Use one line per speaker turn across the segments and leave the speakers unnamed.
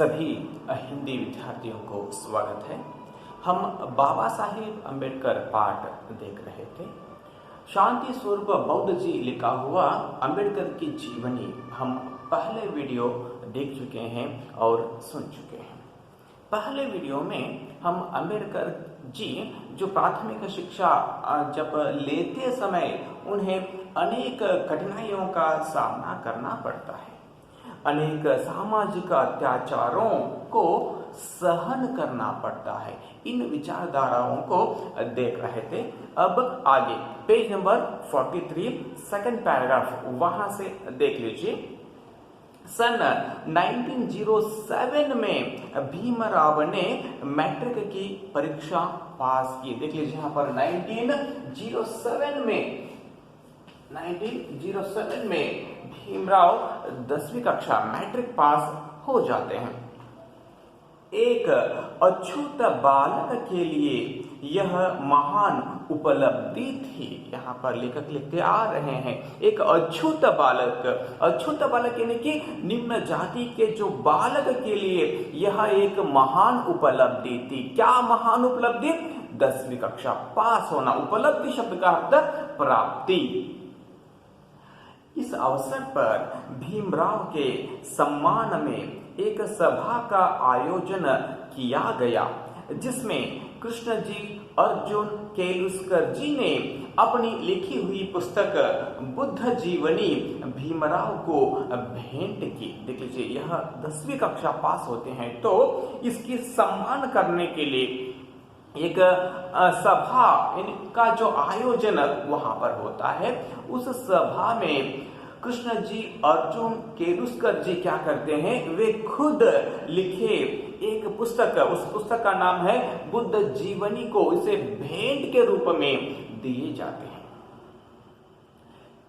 सभी हिंदी विद्यार्थियों को स्वागत है। हम बाबा साहेब अम्बेडकर पाठ देख रहे थे। शांति स्वरूप बौद्ध जी लिखा हुआ अम्बेडकर की जीवनी हम पहले वीडियो देख चुके हैं और सुन चुके हैं। पहले वीडियो में हम अम्बेडकर जी जो प्राथमिक शिक्षा जब लेते समय उन्हें अनेक कठिनाइयों का सामना करना पड़ता है, अनेक सामाजिक अत्याचारों को सहन करना पड़ता है, इन विचारधाराओं को देख रहे थे। अब आगे पेज नंबर 43 सेकंड पैराग्राफ वहां से देख लीजिए। सन 1907 में भीमराव ने मैट्रिक की परीक्षा पास की। देख लीजिए यहाँ पर 1907 में भीमराव 10वीं कक्षा मैट्रिक पास हो जाते हैं। एक अछूत बालक के लिए यह महान उपलब्धि थी। यहाँ पर लेखक लिखते आ रहे हैं एक अछूत बालक यानी कि निम्न जाति के जो बालक के लिए यह एक महान उपलब्धि थी। क्या महान उपलब्धि? 10वीं कक्षा पास होना। उपलब्धि शब्द का अर्थ प्राप्ति। इस अवसर पर भीमराव के सम्मान में एक सभा का आयोजन किया गया, जिसमें कृष्ण जी अर्जुन केलुस्कर जी ने अपनी लिखी हुई पुस्तक बुद्ध जीवनी भीमराव को भेंट की। देख लीजिए यह 10वीं कक्षा पास होते हैं तो इसकी सम्मान करने के लिए एक सभा का जो आयोजन वहां पर होता है। उस सभा में कृष्ण जी अर्जुन केलुस्कर जी क्या करते हैं, वे खुद लिखे एक पुस्तक, उस पुस्तक का नाम है बुद्ध जीवनी को इसे भेंट के रूप में दिए जाते हैं।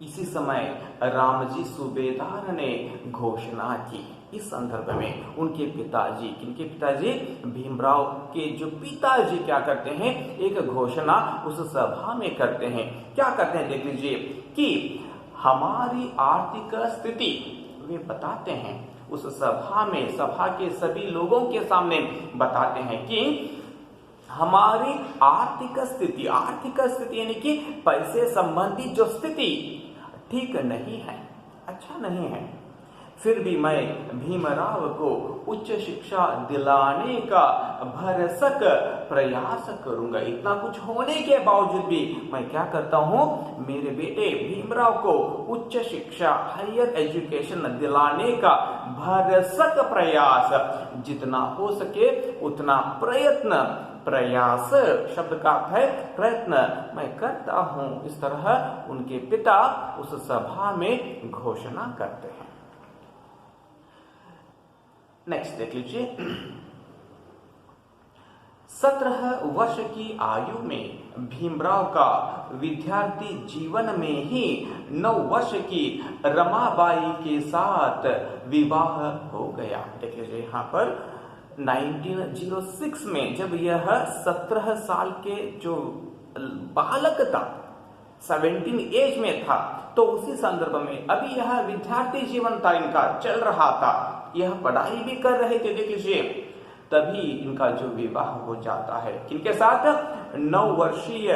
इसी समय रामजी सूबेदार ने घोषणा की। इस संदर्भ में उनके पिताजी, किनके पिताजी? भीमराव के जो पिताजी क्या करते हैं, एक घोषणा उस सभा में करते हैं। क्या करते हैं देख लीजिए कि हमारी आर्थिक स्थिति वे बताते हैं। उस सभा में सभा के सभी लोगों के सामने बताते हैं कि हमारी आर्थिक स्थिति यानी कि पैसे संबंधी जो स्थिति ठीक नहीं है, अच्छा नहीं है। फिर भी मैं भीमराव को उच्च शिक्षा दिलाने का भरसक प्रयास करूंगा। इतना कुछ होने के बावजूद भी मैं क्या करता हूं, मेरे बेटे भीमराव को उच्च शिक्षा हायर एजुकेशन दिलाने का भरसक प्रयास, जितना हो सके उतना प्रयास शब्द का अर्थ है प्रयत्न मैं करता हूं। इस तरह उनके पिता उस सभा में घोषणा करते हैं। नेक्स्ट देख लीजिए। 17 वर्ष की आयु में भीमराव का विद्यार्थी जीवन में ही 9 वर्ष की रमाबाई के साथ विवाह हो गया। देख लीजिए यहाँ पर 1906 में जब यह 17 साल के जो बालक था, 17 एज में था, तो उसी संदर्भ में अभी यह विद्यार्थी जीवन था, इनका चल रहा था, यह पढ़ाई भी कर रहे थे। देख लीजिए तभी इनका जो विवाह हो जाता है। किनके साथ? 9 वर्षीय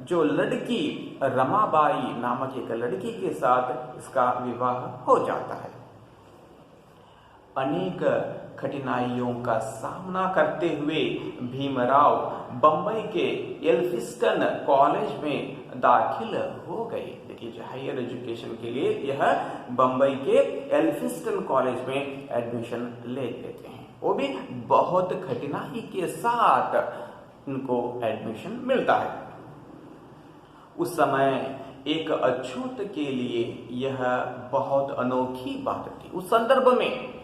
जो लड़की रमाबाई नामक एक लड़की के साथ इसका विवाह हो जाता है। अनेक कठिनाइयों का सामना करते हुए भीमराव बंबई के एल्फिस्टन कॉलेज में दाखिल हो गए। देखिए हायर एजुकेशन के लिए यह बंबई के एल्फिस्टन कॉलेज में एडमिशन ले लेते हैं। वो भी बहुत कठिनाई के साथ इनको एडमिशन मिलता है। उस समय एक अछूत के लिए यह बहुत अनोखी बात थी। उस संदर्भ में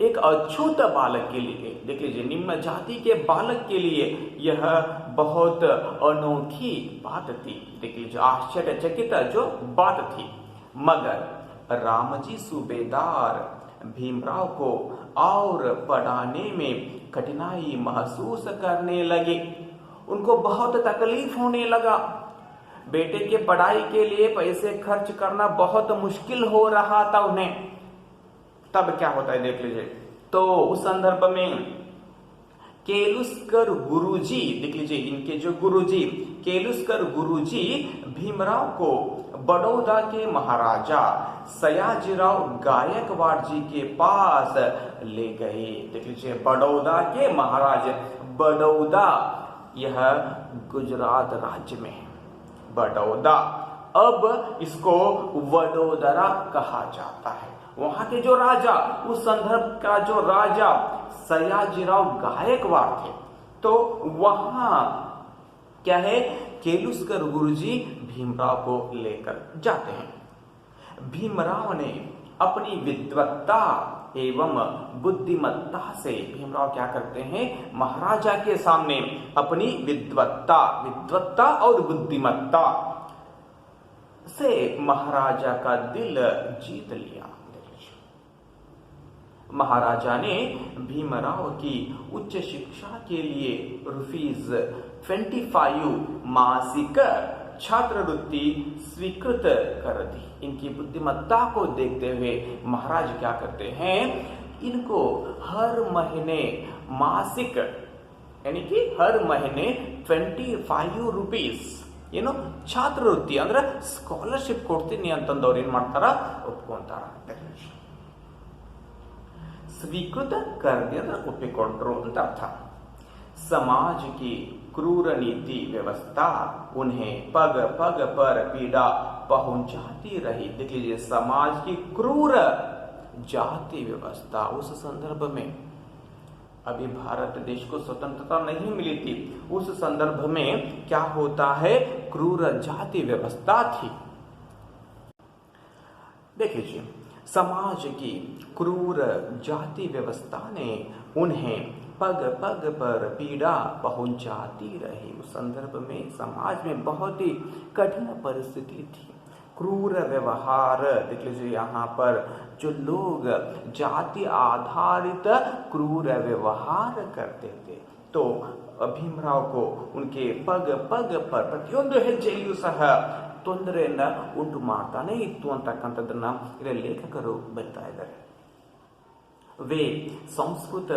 एक अछूत बालक के लिए, देख लीजिए निम्न जाति के बालक के लिए यह बहुत अनोखी बात थी। देख लीजिए आश्चर्यचकित जो बात थी। मगर रामजी सूबेदार भीमराव को और पढ़ाने में कठिनाई महसूस करने लगे। उनको बहुत तकलीफ होने लगा। बेटे के पढ़ाई के लिए पैसे खर्च करना बहुत मुश्किल हो रहा था उन्हें। तब क्या होता है देख लीजिए, तो उस संदर्भ में केलुस्कर गुरुजी, देख लीजिए इनके जो गुरुजी केलुस्कर गुरुजी भीमराव को बड़ौदा के महाराजा सयाजीराव गायकवाड़ जी के पास ले गए। देख लीजिए बड़ौदा के महाराज, बड़ौदा यह गुजरात राज्य में है, बड़ौदा, अब इसको वडोदरा कहा जाता है। वहां के जो राजा, उस संदर्भ का जो राजा सयाजीराव गायकवाड़ थे, तो वहां क्या है, केलुस्कर गुरुजी भीमराव को लेकर जाते हैं। भीमराव ने अपनी विद्वत्ता एवं बुद्धिमत्ता से भीमराव क्या करते हैं, महाराजा के सामने अपनी विद्वत्ता और बुद्धिमत्ता से महाराजा का दिल जीत लिया। महाराजा ने भीमराव की उच्च शिक्षा के लिए ₹25 मासिक छात्रवृत्ति स्वीकृत कर दी। इनकी बुद्धिमत्ता को देखते हुए महाराज क्या करते हैं, इनको हर महीने मासिक यानी कि हर महीने 25 रुपीस छात्रवृत्ತಿ ಅಂದ್ರೆ ಸ್ಕಾಲರ್‌ಶಿಪ್ ಕೊಡ್ತೀನಿ ಅಂತಂದವರು ಏನ್ ಮಾಡ್ತಾರ, ಒಪ್ಕೊಂತಾರ। स्वीकृत कर दिया, ಒಪ್ಪಿಕೊಂಡ್ರು ಅಂತ ಅರ್ಥ। समाज की क्रूर नीति व्यवस्था उन्हें पग पग पर पीड़ा पहुंचाती रही। देख लीजिए समाज की क्रूर जाति व्यवस्था, उस संदर्भ में अभी भारत देश को स्वतंत्रता नहीं मिली थी, उस संदर्भ में क्या होता है, क्रूर जाति व्यवस्था थी। देख लीजिए समाज की क्रूर जाति व्यवस्था ने उन्हें पग पग पर पीड़ा पहुंचाती रही। उस संदर्भ में समाज में बहुत ही कठिन परिस्थिति थी, क्रूर व्यवहार। देख लीजिए यहाँ पर जो लोग जाति आधारित क्रूर व्यवहार करते थे, तो भीमराव को उनके पग पग पर ಪ್ರತಿಯೊಂದು ಹೆಜ್ಜೆಯಲ್ಲೂ ಸಹ ತೊಂದರೆಯನ್ನ ಉಂಟು ಮಾಡ್ತಾನೆ ಇತ್ತು ಅಂತಕ್ಕಂಥದ್ದನ್ನ ಇಲ್ಲಿ ಲೇಖಕರು ಬರೀತಾ ಇದ್ದಾರೆ। वे संस्कृत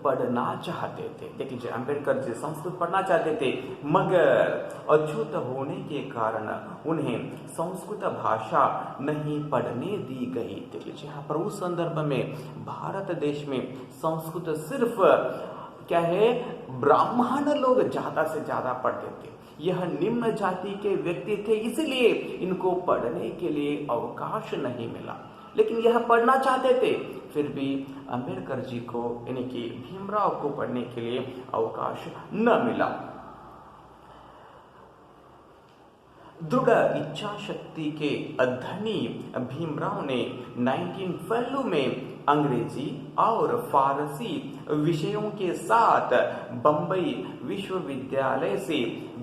पढ़ना चाहते थे। देख लीजिए अंबेडकर जी संस्कृत पढ़ना चाहते थे, मगर अछूत होने के कारण उन्हें संस्कृत भाषा नहीं पढ़ने दी गई। देख लीजिए यहाँ पर उस संदर्भ में भारत देश में संस्कृत सिर्फ क्या है, ब्राह्मण लोग ज्यादा से ज्यादा पढ़ते थे, यह निम्न जाति के व्यक्ति थे, इसलिए इनको पढ़ने के लिए अवकाश नहीं मिला। लेकिन यह पढ़ना चाहते थे, फिर भी अंबेडकर जी को यानी कि भीमराव को पढ़ने के लिए अवकाश न मिला। दृढ़ इच्छा शक्ति के धनी भीमराव ने 1912 में अंग्रेजी और फारसी विषयों के साथ बंबई विश्वविद्यालय से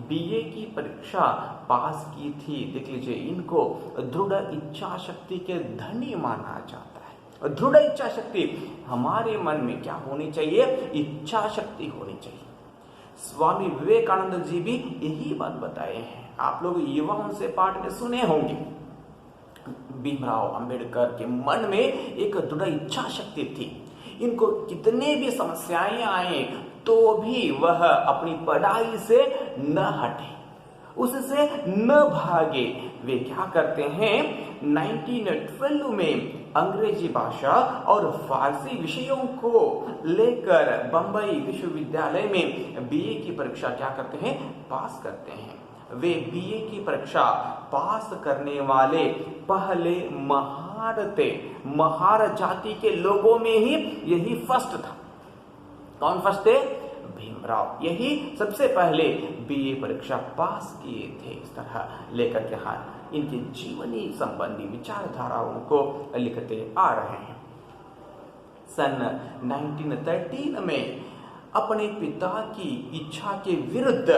बीए की परीक्षा पास की थी। देख लीजिए इनको दृढ़ इच्छा शक्ति के धनी माना जाता है। दृढ़ इच्छा शक्ति, हमारे मन में क्या होनी चाहिए, इच्छा शक्ति होनी चाहिए। स्वामी विवेकानंद जी भी यही बात बताए हैं, आप लोग युवाओं से पाठ में सुने होंगे। भीमराव अंबेडकर के मन में एक दृढ़ इच्छा शक्ति थी, इनको कितने भी समस्याएं आए तो भी वह अपनी पढ़ाई से न हटे, उससे न भागे। वे क्या करते हैं, 1912 में अंग्रेजी भाषा और फारसी विषयों को लेकर बंबई विश्वविद्यालय में बीए की परीक्षा क्या करते हैं, पास करते हैं। वे बीए की परीक्षा पास करने वाले पहले महार जाति के लोगों में ही यही फर्स्ट था। कौन फर्स्ट थे, भीमराव, यही सबसे पहले बीए परीक्षा पास किए थे। इस तरह लेकर के हाँ इनकी जीवनी संबंधी विचारधाराओं को लिखते आ रहे हैं। सन 1913 में अपने पिता की इच्छा के विरुद्ध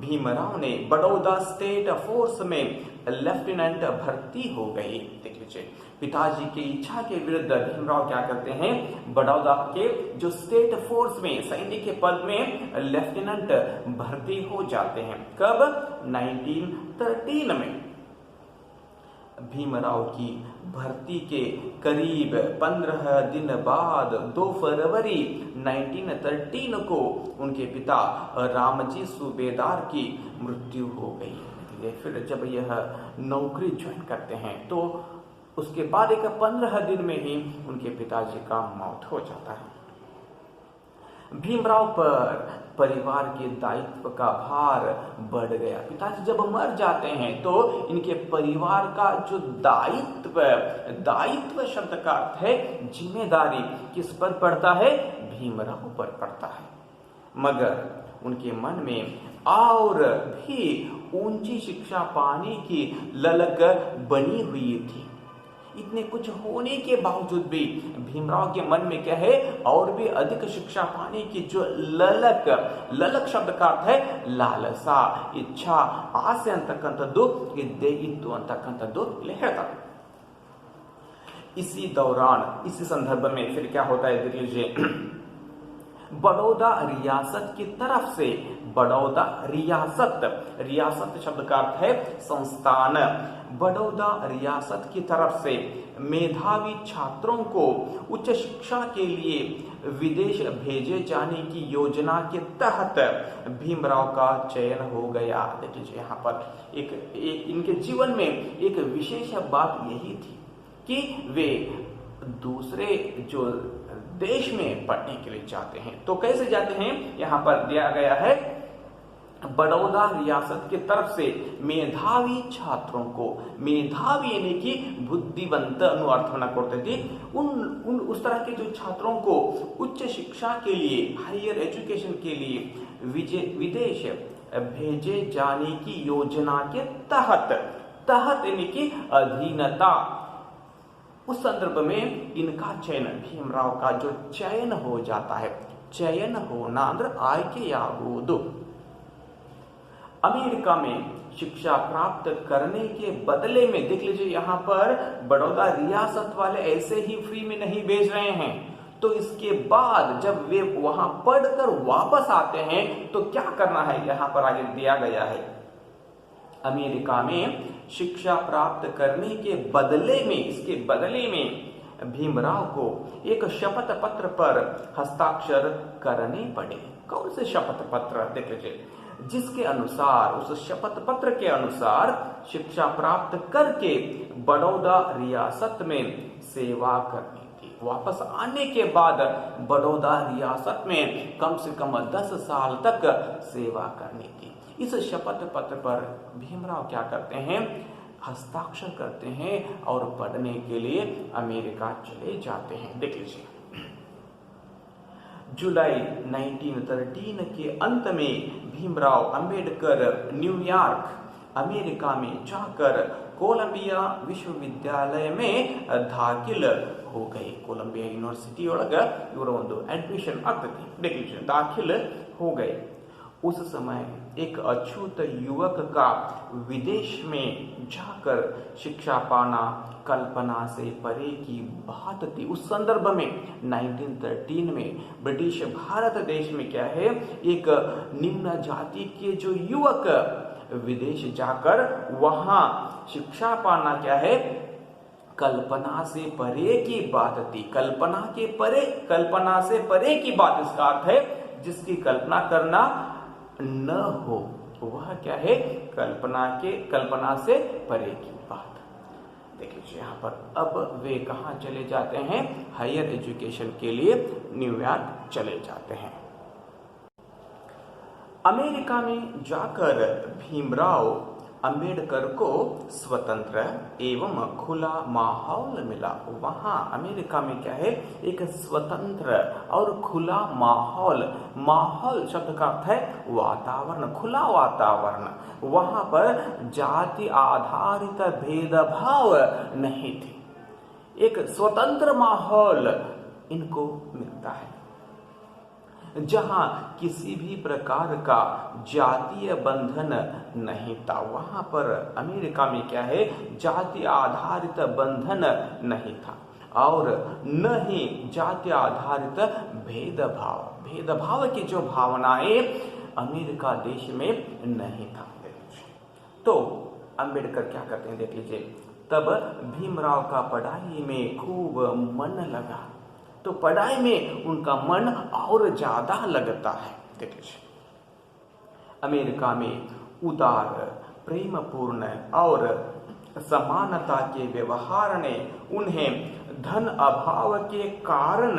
भीमराव ने बड़ौदा स्टेट फोर्स में लेफ्टिनेंट भर्ती हो गए। देख लीजिए पिताजी की इच्छा के विरुद्ध भीमराव क्या करते हैं, बड़ौदा के जो स्टेट फोर्स में सैनिक के पद में लेफ्टिनेंट भर्ती हो जाते हैं। कब, 1913 में। भीमराव की भर्ती के करीब 15 दिन बाद 2 फरवरी 1913 को उनके पिता रामजी सूबेदार की मृत्यु हो गई। फिर जब यह नौकरी ज्वाइन करते हैं तो उसके बाद एक 15 दिन में ही उनके पिताजी का मौत हो जाता है। भीमराव पर परिवार के दायित्व का भार बढ़ गया। पिताजी जब मर जाते हैं तो इनके परिवार का जो दायित्व शब्द का अर्थ है जिम्मेदारी, किस पर पड़ता है? भीमराव पर पड़ता है। मगर उनके मन में और भी ऊंची शिक्षा पाने की ललक बनी हुई थी। इतने कुछ होने के बावजूद भी भीमराव के मन में क्या है? और भी अधिक शिक्षा पाने की जो ललक शब्द का अर्थ है लालसा, इच्छा, आसे ಅಂತಕ್ಕಂಥದ್ದು ಇದ್ದೇ ಇತ್ತು ಅಂತಕ್ಕಂಥದ್ದು ಇಲ್ಲಿ ಹೇಳ್ತಾರೆ। इसी दौरान इसी संदर्भ में फिर क्या होता है देख लीजिए। बड़ौदा रियासत की तरफ से, बड़ौदा रियासत शब्द का अर्थ है संस्थान। बड़ौदा रियासत की तरफ से मेधावी छात्रों को उच्च शिक्षा के लिए विदेश भेजे जाने की योजना के तहत भीमराव का चयन हो गया। देखिए यहाँ पर एक इनके जीवन में एक विशेष बात यही थी कि वे दूसरे जो देश में पढ़ने के लिए जाते हैं। तो कैसे जाते हैं? यहाँ पर दिया गया है बड़ौदा रियासत की तरफ से मेधावी छात्रों को, मेधावी यानी कि बुद्धिवंत अर्थवನ್ನ ಕೊಡ್ತೈತಿ। उस तरह के जो छात्रों को उच्च शिक्षा के लिए, हायर एजुकेशन के लिए विदेश भेजे जाने की योजना के तहत यानी कि अधीनता, उस संदर्भ में इनका चयन, भीमराव का जो चयन हो जाता है, चयन होना ಅಂದ್ರೆ ಆಯ್ಕೆಯಾಗುವುದು। अमेरिका में शिक्षा प्राप्त करने के बदले में देख लीजिए यहाँ पर बड़ौदा रियासत वाले ऐसे ही फ्री में नहीं भेज रहे हैं। तो इसके बाद जब वे वहां पढ़कर वापस आते हैं तो क्या करना है यहाँ पर आगे दिया गया है। अमेरिका में शिक्षा प्राप्त करने के बदले में, इसके बदले में भीमराव को एक शपथ पत्र पर हस्ताक्षर करने पड़े। कौन से शपथ पत्र? देख लीजिए, जिसके अनुसार, उस शपथ पत्र के अनुसार शिक्षा प्राप्त करके बड़ौदा रियासत में सेवा करनी थी। वापस आने के बाद बड़ौदा रियासत में कम से कम 10 साल तक सेवा करनी थी। इस शपथ पत्र पर भीमराव क्या करते हैं? हस्ताक्षर करते हैं और पढ़ने के लिए अमेरिका चले जाते हैं। देख लीजिए, जुलाई 1913 के अंत में भीमराव अंबेडकर न्यूयॉर्क अमेरिका में जाकर कोलंबिया विश्वविद्यालय में दाखिल हो गए। कोलंबिया यूनिवर्सिटी ಒಳಗ ಇವರ ಒಂದು एडमिशन ಆಗ್ತೈತಿ। देख लीजिए, दाखिल हो गए। उस समय एक अछूत युवक का विदेश में जाकर शिक्षा पाना कल्पना से परे की बात थी। उस संदर्भ में 1913 में ब्रिटिश भारत देश में क्या है, एक निम्न जाति के जो युवक विदेश जाकर वहां शिक्षा पाना क्या है, कल्पना से परे की बात थी। कल्पना से परे की बात, इसका अर्थ है जिसकी कल्पना करना न हो, वह क्या है, कल्पना से परे की बात। देख लीजिए यहाँ पर अब वे कहाँ चले जाते हैं? हायर एजुकेशन के लिए न्यूयॉर्क चले जाते हैं। अमेरिका में जाकर भीमराव अंबेडकर को स्वतंत्र एवं खुला माहौल मिला। वहां अमेरिका में क्या है, एक स्वतंत्र और खुला माहौल शब्द का अर्थ है वातावरण, खुला वातावरण। वहां पर जाति आधारित भेदभाव नहीं थे। एक स्वतंत्र माहौल इनको मिलता है जहां किसी भी प्रकार का जातीय बंधन नहीं था। वहां पर अमेरिका में क्या है, जाति आधारित बंधन नहीं था और न ही जाति आधारित भेदभाव की जो भावनाएं अमेरिका देश में नहीं था। तो अंबेडकर क्या करते हैं, देख लीजिए, तब भीमराव का पढ़ाई में खूब मन लगा। तो पढ़ाई में उनका मन और ज्यादा लगता है। देखिए, अमेरिका में उदार, प्रेमपूर्ण और समानता के व्यवहार ने उन्हें धन अभाव के कारण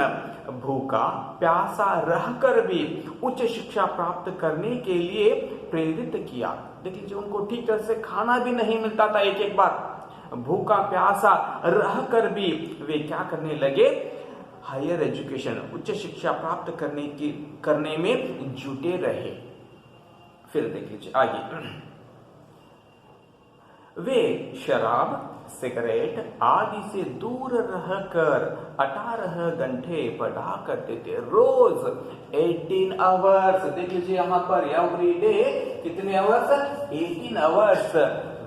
भूखा प्यासा रहकर भी उच्च शिक्षा प्राप्त करने के लिए प्रेरित किया। देख लीजिए, उनको ठीक तरह से खाना भी नहीं मिलता था। एक एक बार भूखा प्यासा रहकर भी वे क्या करने लगे, हायर एजुकेशन, उच्च शिक्षा प्राप्त करने में जुटे रहे। फिर देख लीजिए आगे, वे शराब, सिगरेट आदि से दूर रहकर 18 घंटे पढ़ा करते थे रोज, 18 आवर्स। देख लीजिए यहाँ पर एवरी डे कितने आवर्स, 18 आवर्स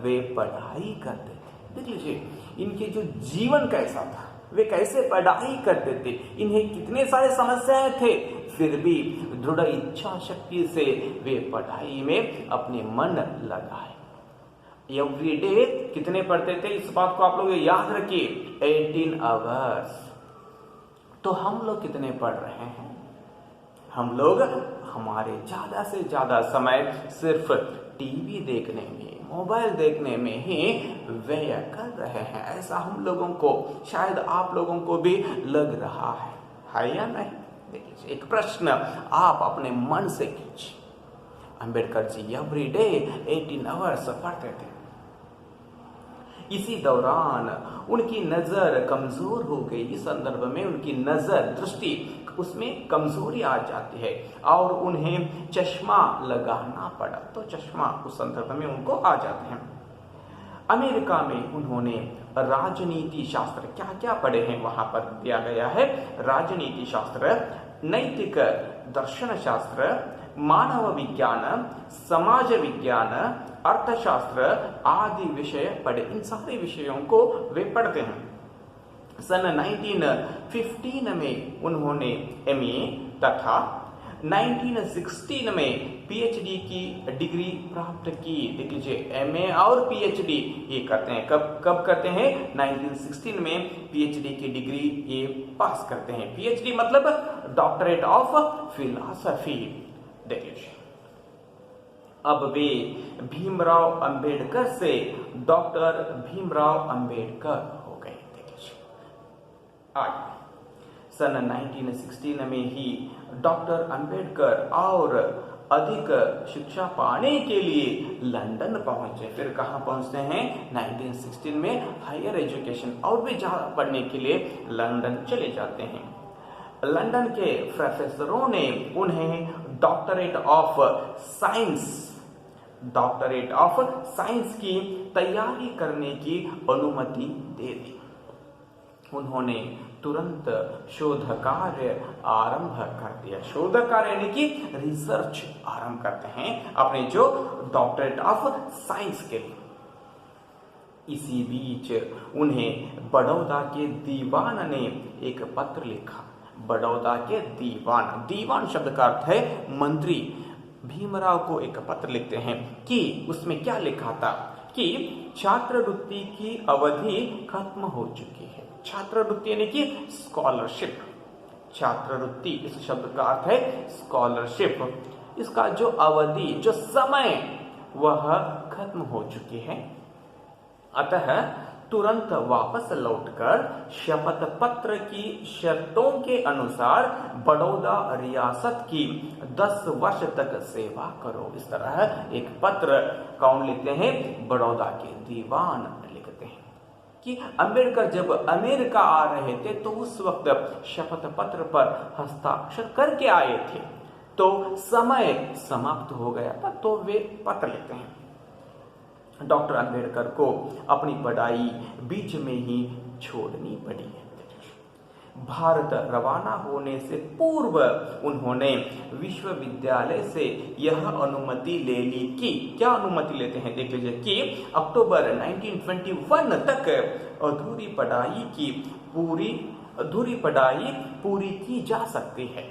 वे पढ़ाई करते थे। देख लीजिए इनके जो जीवन कैसा था, वे कैसे पढ़ाई करते थे, इन्हें कितने सारे समस्याएं थे, फिर भी दृढ़ इच्छा शक्ति से वे पढ़ाई में अपने मन लगाए। एवरी डे कितने पढ़ते थे, इस बात को आप लोग याद रखिए, 18 आवर्स। तो हम लोग कितने पढ़ रहे हैं, हम लोग हमारे ज्यादा से ज्यादा समय सिर्फ टीवी देखने में, मोबाइल देखने में ही व्यय कर रहे हैं। ऐसा हम लोगों को, शायद आप लोगों को भी लग रहा है या नहीं? देखिए, एक प्रश्न आप अपने मन से कीजिए। Ambedkar ji every day 18 hours पढ़ते थे। इसी दौरान उनकी नजर कमजोर हो गई। इस संदर्भ में उनकी नजर, दृष्टि, उसमें कमजोरी आ जाती है और उन्हें चश्मा लगाना पड़ा। तो चश्मा उस संदर्भ में उनको आ जाते हैं। अमेरिका में उन्होंने राजनीति शास्त्र क्या क्या पढ़े हैं, वहां पर दिया गया है। राजनीति शास्त्र, नैतिक दर्शन शास्त्र, मानव विज्ञान, समाज विज्ञान, अर्थशास्त्र आदि विषय पढ़े। इन सारे विषयों को वे पढ़ते हैं। सन 1915 में उन्होंने MA तथा 1916 में PhD की डिग्री प्राप्त की। देख लीजिए, MA और PhD ये करते हैं। कब करते हैं? 1916 में PhD की डिग्री ये पास करते हैं। PhD मतलब डॉक्टरेट ऑफ फिलॉसफी। देख लीजिए, अब वे भीमराव अंबेडकर से डॉक्टर भीमराव अंबेडकर हो गए। देखिए, आगे सन 1916 में ही डॉक्टर अंबेडकर और अधिक शिक्षा पाने के लिए लंदन पहुंचे। फिर कहाँ पहुंचते हैं? 1916 में हायर एजुकेशन और भी ज्यादा पढ़ने के लिए लंदन चले जाते हैं। लंदन के प्रोफेसरों ने उन्हें डॉक्टरेट ऑफ साइंस की तैयारी करने की अनुमति दे दी। उन्होंने तुरंत शोध कार्य आरंभ कर दिया। शोध कार्य यानी कि रिसर्च आरंभ करते हैं अपने जो डॉक्टरेट ऑफ साइंस के लिए। इसी बीच उन्हें बड़ौदा के दीवान ने एक पत्र लिखा। बड़ौदा के दीवान, दीवान शब्द का अर्थ है मंत्री। भीमराव को एक पत्र लिखते हैं कि उसमें क्या लिखा था कि छात्रवृत्ति की अवधि खत्म हो चुकी है। छात्रवृत्ति यानी कि स्कॉलरशिप। छात्रवृत्ति इस शब्द का अर्थ है स्कॉलरशिप। इसका जो अवधि, जो समय, वह खत्म हो चुकी है। अतः तुरंत वापस लौटकर शपथ पत्र की शर्तों के अनुसार बड़ौदा रियासत की 10 वर्ष तक सेवा करो। इस तरह एक पत्र कौन लिखते हैं? बड़ौदा के दीवान लिखते हैं कि अंबेडकर जब अमेरिका आ रहे थे तो उस वक्त शपथ पत्र पर हस्ताक्षर करके आए थे, तो समय समाप्त हो गया था, तो वे पत्र लिखते हैं। डॉक्टर अंबेडकर को अपनी पढ़ाई बीच में ही छोड़नी पड़ी है। भारत रवाना होने से पूर्व उन्होंने विश्वविद्यालय से यह अनुमति ले ली कि, क्या अनुमति लेते हैं देख लीजिए, कि अक्टूबर 1921 तक अधूरी पढ़ाई पूरी की जा सकती है।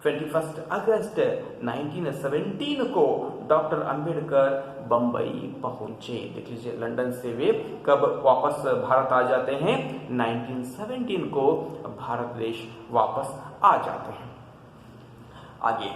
21 अगस्त 1917 को डॉक्टर अंबेडकर बंबई पहुंचे। देख लीजिए, लंदन से वे कब वापस भारत आ जाते हैं? 1917 को भारत देश वापस आ जाते हैं। आगे,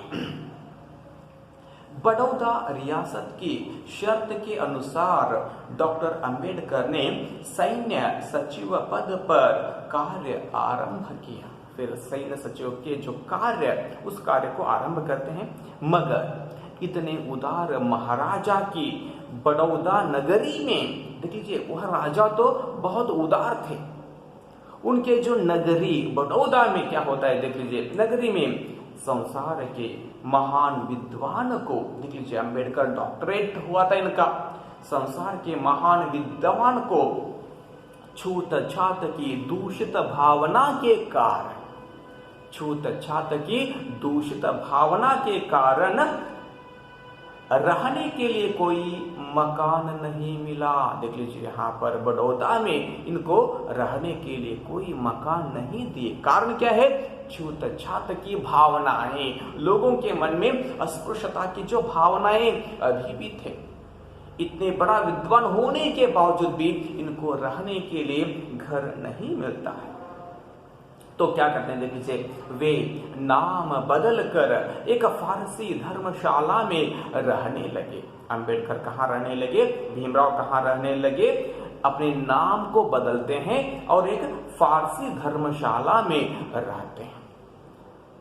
बड़ौदा रियासत की शर्त के अनुसार डॉक्टर अंबेडकर ने सैन्य सचिव पद पर कार्य आरंभ किया। फिर सैन्य सचिव के जो कार्य, उस कार्य को आरंभ करते हैं। मगर इतने उदार महाराजा की बड़ौदा नगरी में, देख लीजिए, वह राजा तो बहुत उदार थे। उनके जो नगरी बड़ौदा में क्या होता है, देख लीजिए, नगरी में संसार के महान विद्वान को, देख लीजिए, अंबेडकर डॉक्टरेट हुआ था इनका, संसार के महान विद्वान को छूत छात की दूषित भावना के कारण, छूत छात की दूषित भावना के कारण रहने के लिए कोई मकान नहीं मिला। देख लीजिए, यहाँ पर बड़ौदा में इनको रहने के लिए कोई मकान नहीं दिए। कारण क्या है? छूत छात की भावनाएं, लोगों के मन में अस्पृश्यता की जो भावनाएं अभी भी थे। इतने बड़ा विद्वान होने के बावजूद भी इनको रहने के लिए घर नहीं मिलता है। तो क्या करते हैं, देख लीजिए, वे नाम बदल कर एक फारसी धर्मशाला में रहने लगे। अंबेडकर कहाँ रहने लगे? भीमराव कहाँ रहने लगे? अपने नाम को बदलते हैं और एक फारसी धर्मशाला में रहते हैं।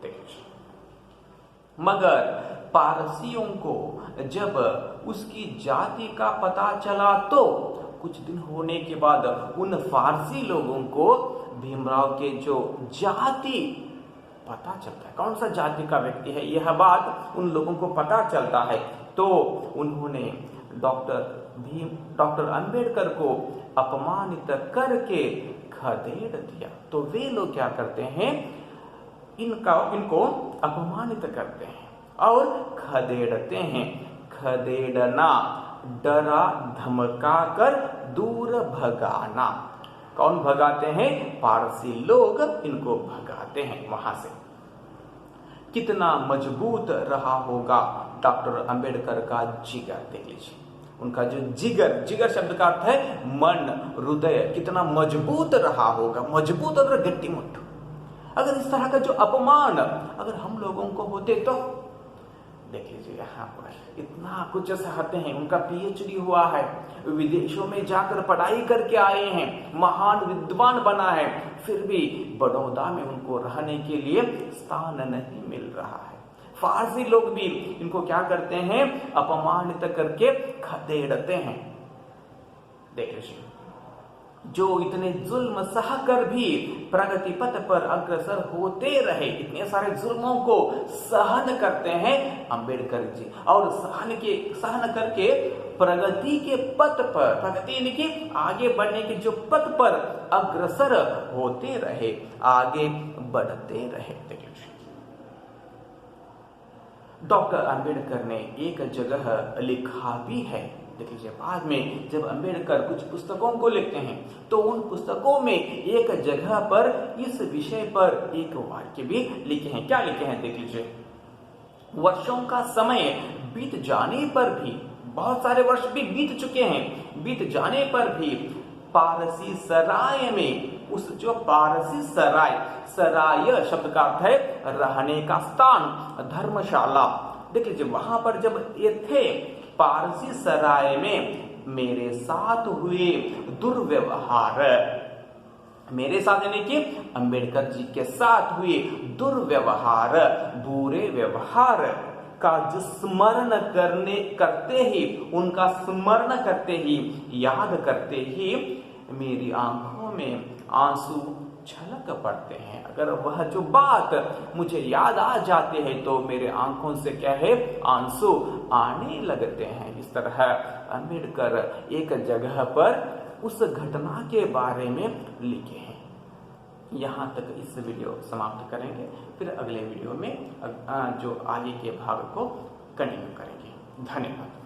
देखिए, मगर पारसियों को जब उसकी जाति का पता चला तो कुछ दिन होने के बाद उन फारसी लोगों को भीमराव के जो जाति पता चलता है, कौन सा जाति का व्यक्ति है, यह बात उन लोगों को पता चलता है। तो उन्होंने डॉक्टर अंबेडकर को अपमानित करके खदेड़ दिया। तो वे लोग क्या करते हैं, इनको अपमानित करते हैं और खदेड़ते हैं। खदेड़ना, डरा धमका कर दूर भगाना। कौन भगाते हैं? पारसी लोग इनको भगाते हैं वहां से। कितना मजबूत रहा होगा डॉक्टर अंबेडकर का जिगर, देख लीजिए, उनका जो जिगर, जिगर शब्द का अर्थ है मन, हृदय, कितना मजबूत रहा होगा। मजबूत और गट्टी मुट्ठ। अगर इस तरह का जो अपमान अगर हम लोगों को होते तो देख लीजिए, यहाँ पर इतना कुछ सहते हैं। उनका पीएचडी हुआ है, विदेशों में जाकर पढ़ाई करके आए हैं, महान विद्वान बना है, फिर भी बड़ौदा में उनको रहने के लिए स्थान नहीं मिल रहा है। फारसी लोग भी इनको क्या करते हैं? अपमानित करके खदेड़ते हैं। देख लीजिए, जो इतने जुल्म सहकर भी प्रगति पथ पर अग्रसर होते रहे, इतने सारे जुल्मों को सहन करते हैं अंबेडकर जी, और सहन करके प्रगति के पथ पर, प्रगति यानी कि आगे बढ़ने के जो पथ पर अग्रसर होते रहे, आगे बढ़ते रहे। डॉक्टर अंबेडकर ने एक जगह लिखा भी है, देख लीजिए, बाद में जब अंबेडकर कुछ पुस्तकों को लिखते हैं तो उन पुस्तकों में एक जगह पर इस विषय पर एक वाक्य भी लिखे हैं। क्या लिखे हैं? देख लीजिए, वर्षों का समय बीत जाने पर भी, बहुत सारे वर्ष भी बीत चुके हैं, बीत जाने पर भी पारसी सराय में, उस जो पारसी सराय, सराय शब्द का अर्थ है रहने का स्थान, धर्मशाला, देख लीजिए, वहां पर जब ये थे पारसी सराय में मेरे साथ हुए दुर्व्यवहार, मेरे साथ यानी कि अंबेडकर जी के साथ हुए दुर्व्यवहार, बुरे व्यवहार का जो स्मरण करते ही, उनका स्मरण करते ही, याद करते ही मेरी आंखों में आंसू छलक पड़ते हैं। अगर वह जो बात मुझे याद आ जाते हैं तो मेरे आंखों से क्या है, आंसू आने लगते हैं। इस तरह अंबेडकर एक जगह पर उस घटना के बारे में लिखे हैं। यहाँ तक इस वीडियो समाप्त करेंगे, फिर अगले वीडियो में जो आगे के भाग को कंटिन्यू करेंगे। धन्यवाद।